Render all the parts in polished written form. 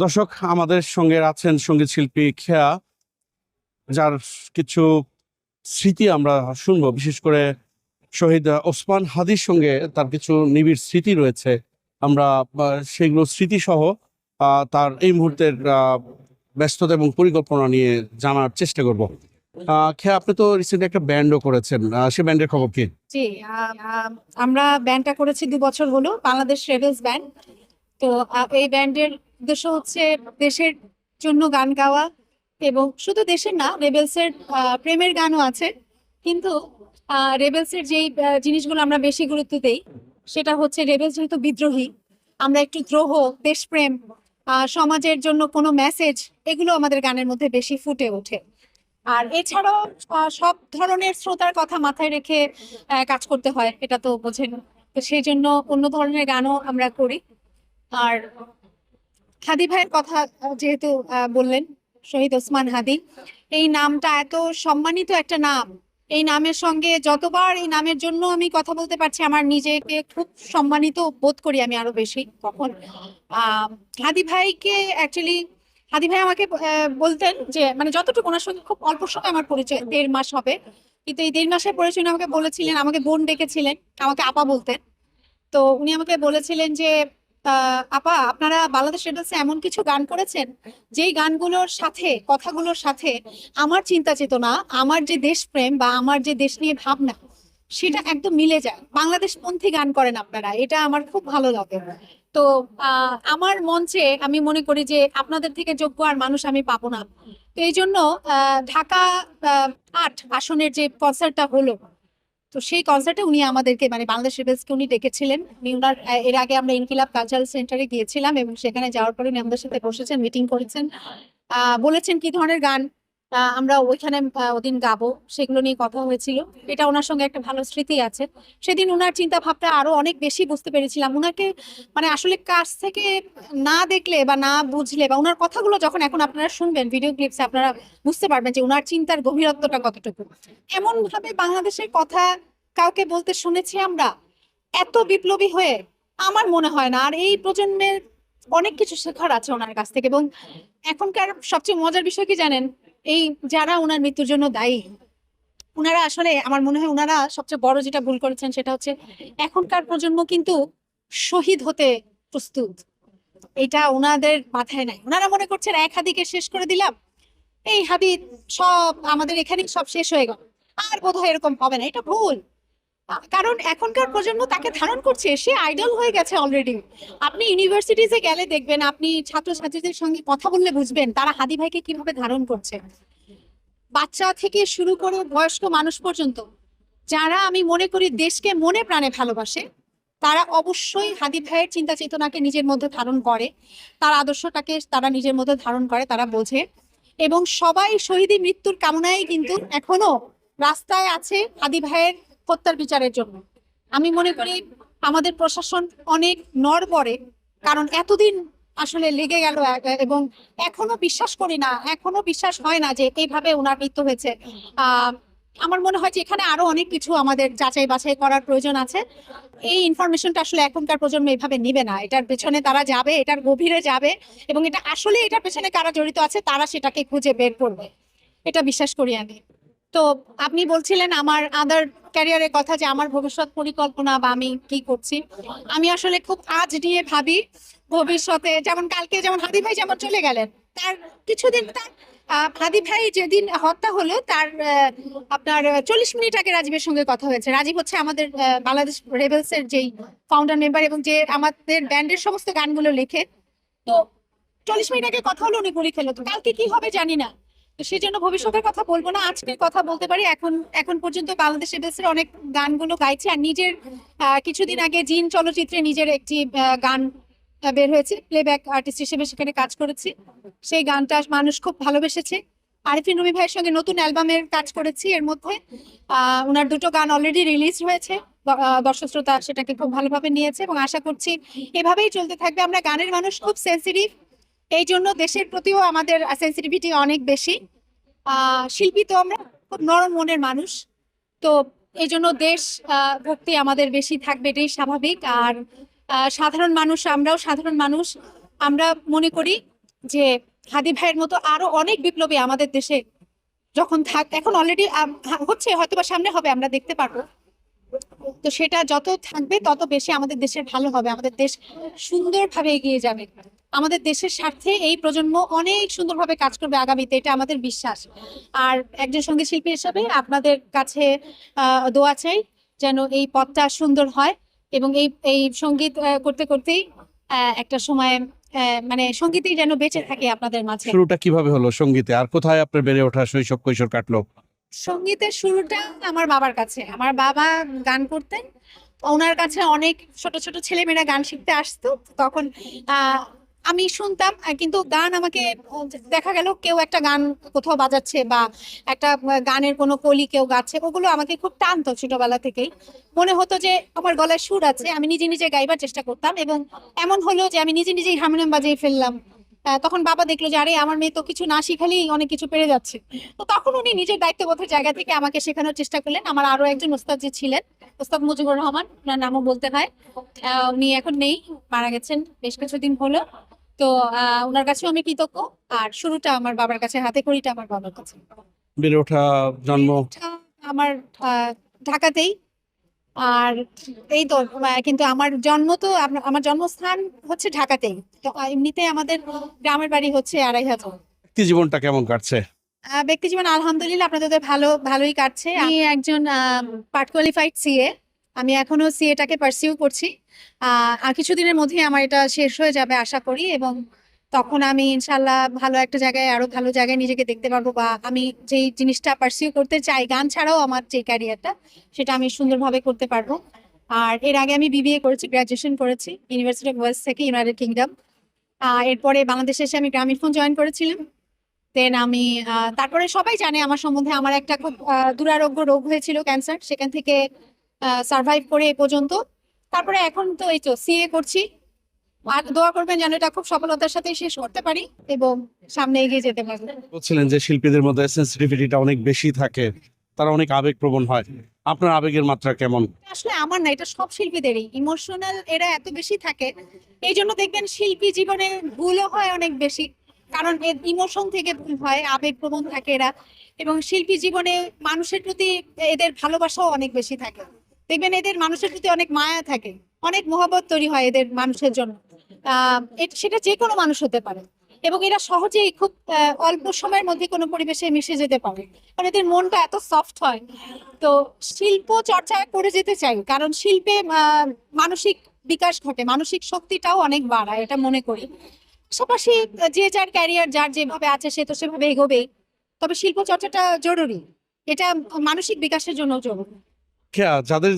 দর্শক, আমাদের সঙ্গে আছেন সঙ্গীত শিল্পী খেয়া, যার কিছু স্মৃতি আমরা শুনবো। বিশেষ করে শহীদ ওসমান হাদির সঙ্গে তার কিছু নিবিড় স্মৃতি রয়েছে। আমরা সেগুলো স্মৃতি সহ তার এই মুহূর্তের ব্যস্ততা এবং পরিকল্পনা নিয়ে জানার চেষ্টা করব। খেয়া, আপনি তো রিসেন্টলি একটা ব্যান্ডও করেছেন, সে ব্যান্ডের খবর কি? জি, আমরা ব্যান্ডটা করেছি 2 বছর হলো, বাংলাদেশ রেবেলস ব্যান্ড। তো এই ব্যান্ডের উদ্দেশ্য হচ্ছে দেশের জন্য গান গাওয়া, এবং শুধু দেশের না, রেবেলসের প্রেমের গানও আছে। কিন্তু রেবেলসের যেই জিনিসগুলো আমরা বেশি গুরুত্ব দেই, সেটা হচ্ছে রেবেলস যেহেতু বিদ্রোহী, আমরা একটু দ্রোহ, দেশপ্রেম, সমাজের জন্য কোনো মেসেজ, এগুলো আমাদের গানের মধ্যে বেশি ফুটে ওঠে। আর এছাড়াও সব ধরনের শ্রোতার কথা মাথায় রেখে কাজ করতে হয়, এটা তো বোঝেন। তো সেই জন্য অন্য ধরনের গানও আমরা করি। আর হাদি ভাইয়ের কথা যেহেতু বললেন, শহীদ ওসমান হাদি, এই নামটা এত সম্মানিত একটা নাম। এই নামের সঙ্গে যতবার এই নামের জন্য আমি কথা বলতে পারছি, আমার নিজেকে খুব সম্মানিত বোধ করি আমি আরো বেশি তখন। হাদি ভাইকে অ্যাকচুয়ালি, হাদি ভাই আমাকে বলতেন যে, মানে যতটুকু ওনার সঙ্গে খুব অল্প সময় আমার পরিচয়, 1.5 মাস হবে, কিন্তু এই 1.5 মাসের পরিচয় উনি আমাকে বলেছিলেন, আমাকে বোন ডেকেছিলেন, আমাকে আপা বলতেন। তো উনি আমাকে বলেছিলেন যে, আপা, আপনারা বাংলাদেশ রেডিওসে এমন কিছু গান করেছেন যেই গানগুলোর সাথে, কথাগুলোর সাথে আমার চিন্তা চেতনা, আমার যে দেশপ্রেম বা আমার যে দেশ নিয়ে ভাবনা, সেটা একদম মিলে যায়। বাংলাদেশপন্থী গান করেন আপনারা, এটা আমার খুব ভালো লাগে। তো আমার মঞ্চে আমি মনে করি যে আপনাদের থেকে যোগ্য আর মানুষ আমি পাবো না। তো এই জন্য ঢাকা 8 আসনের যে কনসার্টটা হলো, তো সেই কনসার্টে উনি আমাদেরকে, মানে বাংলাদেশ রেবেলসকে উনি ডেকেছিলেন। উনি ওনার এর আগে আমরা ইনকিলাব কালচারাল সেন্টারে গিয়েছিলাম, এবং সেখানে যাওয়ার পরে উনি আমাদের সাথে বসেছেন, মিটিং করেছেন, বলেছেন কি ধরনের গান আমরা ওইখানে ওদিন গাবো, সেগুলো নিয়ে কথা হয়েছিল। এটা ওনার সঙ্গে একটা ভালো স্মৃতি আছে। সেদিন ওনার চিন্তা ভাবনা আরো অনেক বেশি বুঝতে পেরেছিলাম ওনাকে, মানে আসলে কাছ থেকে না দেখলে বা না বুঝলে, বা ওনার কথাগুলো যখন এখন আপনারা শুনবেন ভিডিও ক্লিপসে, আপনারা বুঝতে পারবেন যে ওনার চিন্তার গভীরত্বটা কতটুকু। এমন ভাবে বাংলাদেশের কথা কাউকে বলতে শুনেছি আমরা, এত বিপ্লবী হয়ে, আমার মনে হয় না। আর এই প্রজন্মের অনেক কিছু শেখার আছে ওনার কাছ থেকে। এবং এখনকার সবচেয়ে মজার বিষয় কি জানেন, এই যারা ওনার মৃত্যুর জন্য দায়ী, ওনারা আসলে, আমার মনে হয় ওনারা সবচেয়ে বড় যেটা ভুল করেছেন সেটা হচ্ছে, এখনকার প্রজন্ম কিন্তু শহীদ হতে প্রস্তুত, এটা ওনাদের মাথায় নাই। ওনারা মনে করছেন এক হাদিকে শেষ করে দিলাম, এই হাদি সব আমাদের এখানে সব শেষ হয়ে গেল, আর বোধহয় এরকম হবে না। এটা ভুল। কারণ এখনকার প্রজন্ম তাকে ধারণ করছে, সে আইডল হয়ে গেছে অলরেডি। আপনি ইউনিভার্সিটিতে গেলে দেখবেন, আপনি ছাত্রছাত্রীদের সঙ্গে কথা বললে বুঝবেন তারা হাদি ভাইকে কিভাবে ধারণ করছে। বাচ্চা থেকে শুরু করে বয়স্ক মানুষ পর্যন্ত, যারা আমি মনে করি দেশকে মনে প্রাণে ভালোবাসে, তারা অবশ্যই হাদি ভাইয়ের চিন্তা চেতনাকে নিজের মধ্যে ধারণ করে, তার আদর্শটাকে তারা নিজের মধ্যে ধারণ করে, তারা বোঝে। এবং সবাই শহীদি মৃত্যুর কামনায় কিন্তু এখনো রাস্তায় আছে হাদি ভাইয়ের হত্যার বিচারের জন্য। আমি মনে করি আমাদের প্রশাসন অনেক নড়বড়ে, কারণ এতদিন আসলে লেগে গেল, এবং এখনো বিশ্বাস করি না, এখনো বিশ্বাস হয় না যে এইভাবে ওনার মৃত্যু হয়েছে। আমার মনে হয় যে এখানে আরো অনেক কিছু আমাদের যাচাই বাছাই করার প্রয়োজন আছে। এই ইনফরমেশনটা আসলে এখনকার প্রজন্ম এইভাবে নিবে না, এটার পেছনে তারা যাবে, এটার গভীরে যাবে, এবং এটা আসলে এটার পেছনে কারা জড়িত আছে তারা সেটাকে খুঁজে বের করবে, এটা বিশ্বাস করি আমি। তো আপনি বলছিলেন আমার আদার ক্যারিয়ারের কথা, যে আমার ভবিষ্যৎ পরিকল্পনা বা আমি কি করছি। আমি আসলে খুব আজ নিয়ে ভাবি ভবিষ্যতে, যেমন কালকে যেমন হাদি ভাই যেমন চলে গেলেন, তার কিছুদিন, তার হাদি ভাই যেদিন হত্যা হলো তার আপনার 40 মিনিট আগে রাজীবের সঙ্গে কথা হয়েছে। রাজীব হচ্ছে আমাদের বাংলাদেশ রেবেলস এর যেই ফাউন্ডার মেম্বার, এবং যে আমাদের ব্যান্ডের সমস্ত গানগুলো লেখে। তো 40 মিনিট আগে কথা হলো, উনি গুলি খেলো। তো কালকে কি হবে জানি না, তো সেই জন্য ভবিষ্যতের কথা বলবো না, আজকের কথা বলতে পারি। এখন এখন পর্যন্ত বাংলাদেশ রেবেলস এর অনেক গানগুলো গাইছে, আর নিজের কিছুদিন আগে জিন চলচ্চিত্রে নিজের একটি গান বের হয়েছে, প্লেব্যাক আর্টিস্ট হিসেবে সেখানে কাজ করেছি। সেই গানটা মানুষ খুব ভালোবেসেছে। আরিফিন রুমি ভাইয়ের সঙ্গে নতুন অ্যালবামের কাজ করেছি, এর মধ্যে ওনার 2টো গান অলরেডি রিলিজ হয়েছে। দর্শক শ্রোতা সেটাকে খুব ভালোভাবে নিয়েছে, এবং আশা করছি এভাবেই চলতে থাকবে। আমরা গানের মানুষ, খুব সেন্সিটিভ, এই জন্য দেশের প্রতিও আমাদের সেন্সিটিভিটি অনেক বেশি। শিল্পী তো আমরা, খুব নরম মনের মানুষ। তো এই জন্য দেশ ভক্তি আমাদের বেশি থাকবে, এটাই স্বাভাবিক। আর সাধারণ মানুষ, আমরাও সাধারণ মানুষ, আমরা মনে করি যে হাদি ভাইয়ের মতো আরো অনেক বিপ্লবী আমাদের দেশে যখন এখন অলরেডি হচ্ছে, হয়তো বা সামনে হবে, আমরা দেখতে পারবো। তো সেটা যত থাকবে তত বেশি আমাদের দেশের ভালো হবে, আমাদের দেশ সুন্দরভাবে এগিয়ে যাবে। আমাদের দেশের স্বার্থে এই প্রজন্ম অনেক সুন্দরভাবে কাজ করবে আগামীতে, এটা আমাদের বিশ্বাস। আর একজন সঙ্গীত শিল্পী হিসাবে আপনাদের কাছে দোয়া চাই যেন এই পথটা সুন্দর হয়, এবং এই এই সঙ্গীত করতে করতেই একটা সময় মানে সঙ্গীতই যেন বেঁচে থাকে আপনাদের মাঝে। শুরুটা কিভাবে হলো সঙ্গীতে, আর কোথায় আপনার বেড়ে ওঠা শৈশব কৈশোর কাটলো? সঙ্গীতের শুরুটা আমার বাবার কাছে। আমার বাবা গান করতেন, ওনার কাছে অনেক ছোট ছোট ছেলেমেয়েরা গান শিখতে আসতো। তখন আহ আমি শুনতাম, কিন্তু গান আমাকে দেখা গেল কেউ একটা গান কোথাও বাজাচ্ছে বা একটা গানের কোনো কলি কেউ গাচ্ছে, ওগুলো আমাকে খুব টানতো ছোটবেলা থেকেই। মনে হতো যে আমার গলায় সুর আছে, আমি নিজে নিজে গাইবার চেষ্টা করতাম, এবং এমন হলো যে আমি নিজে নিজেই হারমোনিয়াম বাজিয়ে ফেললাম। তখন বাবা দেখলো যে আরে আমার মেয়ে তো কিছু না শিখালেই অনেক কিছু পেরে যাচ্ছে। তো তখন উনি নিজের দায়িত্ববোধের জায়গা থেকে আমাকে শেখানোর চেষ্টা করলেন। আমার আরো একজন ওস্তাদ যে ছিলেন, ওস্তাদ মুজিবুর রহমান, ওনার নামও বলতে হয়, উনি এখন নেই, মারা গেছেন বেশ কিছুদিন হলো। তো ওনার কাছেও আমি কৃতজ্ঞ। আর শুরুটা আমার বাবার কাছে, হাতে খড়িটা আমার বাবার কাছে। বেড়ে ওঠা, জন্ম? এটা আমার ঢাকাতেই। আর এই তো কিন্তু আমার জন্ম তো আমার জন্মস্থান হচ্ছে ঢাকাতেই। তো এমনিতে আমাদের গ্রামের বাড়ি হচ্ছে আড়াইহাজার। ব্যক্তি জীবনটা কেমন কাটছে? ব্যক্তি জীবন আলহামদুলিল্লাহ আপনাদের ভালোই কাটছে। আমি একজন পার্ট কোয়ালিফাইড সিএ। আমি এখনো সিএটাকে পারসিউ করছি। আর কিছুদিনের মধ্যেই আমার এটা শেষ হয়ে যাবে আশা করি, এবং তখন আমি ইনশাল্লাহ ভালো একটা জায়গায়, আরো ভালো জায়গায় নিজেকে দেখতে পারবো, বা আমি যেই জিনিসটা পারসিউ করতে চাই, গান ছাড়াও আমার যে ক্যারিয়ারটা, সেটা আমি সুন্দরভাবে করতে পারবো। আর এর আগে আমি বিবিএ করেছি, গ্রাজুয়েশন করেছি ইউনিভার্সিটি অফ ওয়েলস থেকে, ইউনাইটেড কিংডম। এরপরে বাংলাদেশে এসে আমি গ্রামীণফোন জয়েন করেছিলাম। দেন আমি তারপরে সবাই জানে আমার সম্বন্ধে, আমার একটা খুব দুরারোগ্য রোগ হয়েছিল, ক্যান্সার। সেখান থেকে সার্ভাইভ করে এ পর্যন্ত। তারপরে এখন তো এই তো সিএ করছি। আর দোয়া করবেন যেন এটা খুব সফলতার সাথে শেষ করতে পারি এবং সামনে এগিয়ে যেতে পারি। বলছিলেন যে শিল্পীদের মধ্যে সেন্সিটিভিটিটা অনেক বেশি থাকে, তারা অনেক আবেগপ্রবণ হয়। আপনার আবেগের মাত্রা কেমন? আসলে আমার না, এটা সব শিল্পীদেরই ইমোশনাল, এরা এত বেশি থাকে। এই জন্য দেখবেন শিল্পী জীবনে ভুলও হয় অনেক বেশি, কারণ ইমোশন থেকে ভুল হয়, আবেগপ্রবণ থাকে এরা। এবং শিল্পী জীবনে মানুষের প্রতি এদের ভালোবাসাও অনেক বেশি থাকে। দেখবেন এদের মানুষের প্রতি অনেক মায়া থাকে, অনেক মহব্বত তৈরি হয় এদের মানুষের জন্য। সেটা যে কোনো মানুষ হতে পারে, এবং এরা সহজেই খুব অল্প সময়ের মধ্যে কোনো পরিবেশে মিশে যেতে পারে, কারণ এদের মনটা এত সফট হয়। তো শিল্প চর্চা করে যেতে চাই, কারণ শিল্পে মানসিক বিকাশ ঘটে, মানসিক শক্তিটাও অনেক বাড়ায়, এটা মনে করি। পাশাপাশি যে যার ক্যারিয়ার যার যেভাবে আছে সে তো সেভাবে এগোবেই, তবে শিল্প চর্চাটা জরুরি, এটা মানসিক বিকাশের জন্য জরুরি। যাদের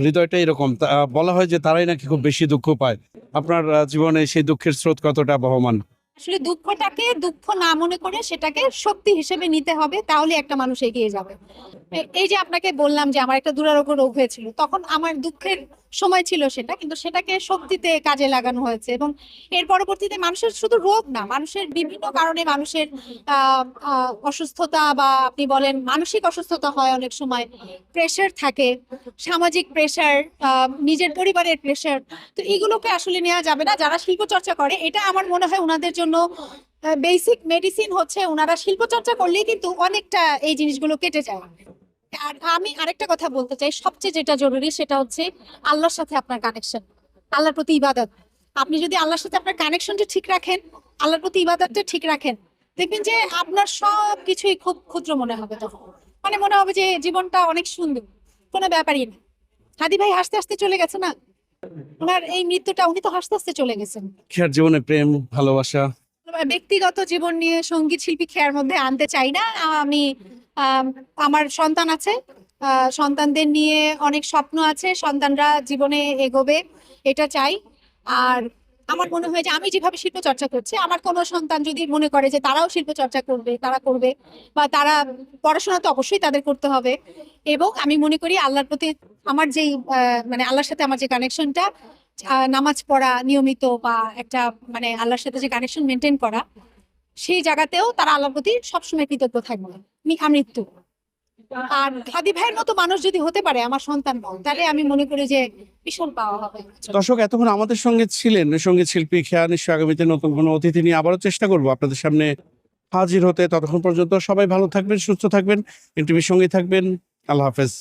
হৃদয়টা এরকম, বলা হয় যে তারাই নাকি খুব বেশি দুঃখ পায়। আপনার জীবনে সেই দুঃখের স্রোত কতটা বহমান? আসলে দুঃখটাকে দুঃখ না মনে করে সেটাকে শক্তি হিসেবে নিতে হবে, তাহলে একটা মানুষ এগিয়ে যাবে। এই যে আপনাকে বললাম যে আমার একটা দুরারোগ্য রোগ হয়েছিল, তখন আমার দুঃখের সময় ছিল সেটা, কিন্তু সেটাকে শক্তিতে কাজে লাগানো হয়েছে। এবং এর পরবর্তীতে মানুষের শুধু রোগ না, মানুষের বিভিন্ন কারণে মানুষের অসুস্থতা, বা আপনি বলেন মানসিক অসুস্থতা হয় অনেক সময়, প্রেশার থাকে, সামাজিক প্রেশার, নিজের পরিবারের প্রেশার। তো এগুলোকে আসলে নেওয়া যাবে না। যারা শিল্প চর্চা করে, এটা আমার মনে হয় ওনাদের জন্য বেসিক মেডিসিন হচ্ছে, ওনারা শিল্প চর্চা করলেই কিন্তু অনেকটা এই জিনিসগুলো কেটে যায়। আর আমি আরেকটা কথা বলতে চাই, সবচেয়ে যেটা জরুরি সেটা হচ্ছে আল্লাহর সাথে আপনার কানেকশন, আল্লাহর প্রতি ইবাদত। আপনি যদি আল্লাহর সাথে আপনার কানেকশনটা ঠিক রাখেন, আল্লাহর প্রতি ইবাদতটা ঠিক রাখেন, দেখবেন যে আপনার সব কিছুই খুব ক্ষুদ্র মনে হবে। তখন মানে মনে হবে যে জীবনটা অনেক সুন্দর, কোনো ব্যাপারই না। হাদি ভাই হাসতে হাসতে চলে গেছে না, ওনার এই মৃত্যুটা, উনি তো হাসতে হাসতে চলে গেছেন। খেয়ার জীবনে প্রেম ভালোবাসা? ব্যক্তিগত জীবন নিয়ে সঙ্গীত শিল্পী খেয়ার মধ্যে আনতে চাই না আমি। আমার সন্তান আছে, সন্তানদের নিয়ে অনেক স্বপ্ন আছে, সন্তানরা জীবনে এগোবে এটা চাই। আর আমার মনে হয় যে আমি যেভাবে শিল্প চর্চা করছি, আমার কোনো সন্তান যদি মনে করে যে তারাও শিল্প চর্চা করবে, তারা করবে, বা তারা পড়াশোনা তো অবশ্যই তাদের করতে হবে। এবং আমি মনে করি আল্লাহর প্রতি আমার যেই মানে আল্লাহর সাথে আমার যে কানেকশনটা, নামাজ পড়া নিয়মিত, বা একটা মানে আল্লাহর সাথে যে কানেকশন মেনটেন করা, সেই জায়গাতেও তারা আল্লাহর প্রতি সবসময় কৃতজ্ঞ থাকবে আমৃত্যু। আর খাদি ভাইয়ের মতো মানুষ যদি হতে পারে আমার সন্তান, তাহলে আমি মনে করি যে ভীষণ পাওয়া হবে আমার জন্য। দর্শক, এতক্ষণ আমাদের সঙ্গে ছিলেন সঙ্গীত শিল্পী খেয়া। নিশ্চয়ই আগামীতে নতুন কোনো অতিথি নিয়ে আবারও চেষ্টা করবো আপনাদের সামনে হাজির হতে। ততক্ষণ পর্যন্ত সবাই ভালো থাকবেন, সুস্থ থাকবেন, এনটিভির সঙ্গেই থাকবেন। আল্লাহ হাফেজ।